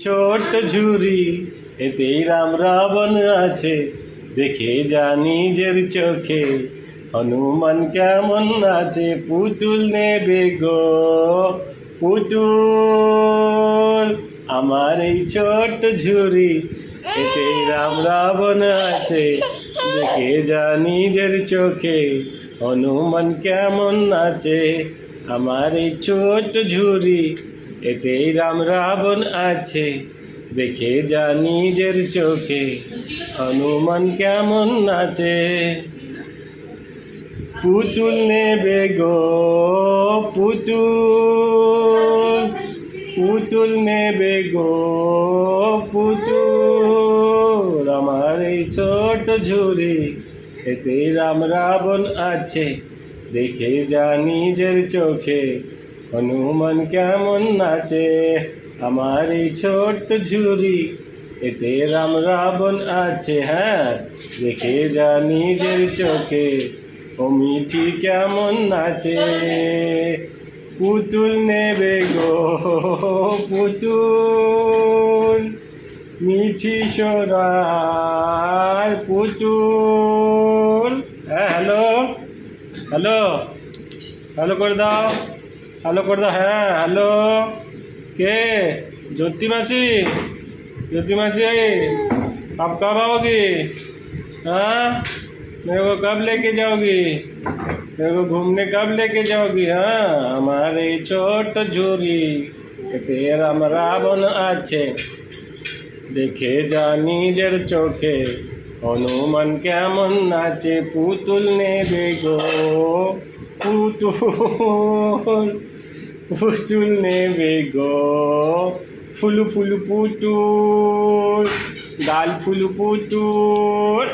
ছোট্ট ঝুরি এতেই রাম রাবণ আছে, দেখে যা নিজের চোখে হনুমান কেমন আছে। পুতুল নেবে গো পুতুল, আমার এই ছোট্ট ঝুরি এতেই রাম রাবণ আছে, দেখে যা নিজের চোখে হনুমান কেমন আছে। আমার এই ছোট্ট ঝুরি এতেই রাম রাবণ আছে, দেখে যা নিজের চোখে হনুমান কেমন নাচে। পুতুল নেবে গো পুতুল, পুতুল নেবে গো পুতুল, আমার এই ছোট ঝুরি এতে রাম রাবণ আছে, দেখে যা নিজের চোখে হনুমান কেমন নাচে। আমার এই ছোট্ট ঝুরি এতে রাম রাবণ আছে, হ্যাঁ দেখে যা নিজের চোখে ও মিঠি কেমন নাচে। পুতুল নেবে গো পুতুল, মিঠি সোনার পুতুল। হ্যাঁ হ্যালো হ্যালো হ্যালো করে দাও, হ্যালো করে দাও। হ্যাঁ হ্যালো, কে? ज्योति मासी, ज्योति मासी आप कब आओगी? हाँ मेरे को कब लेके जाओगी? मेरे को घूमने कब लेके जाओगी? हाँ हमारे छोट झूरी तेरा रावण আছে, দেখে যা নিজের চোখে হনুমান কেমন নাচে। পুতুল নেবে গো পুতুল, পুতুল নেবে গো ফুলু ফুলু পুতুল, গাল ফুলু পুতুল।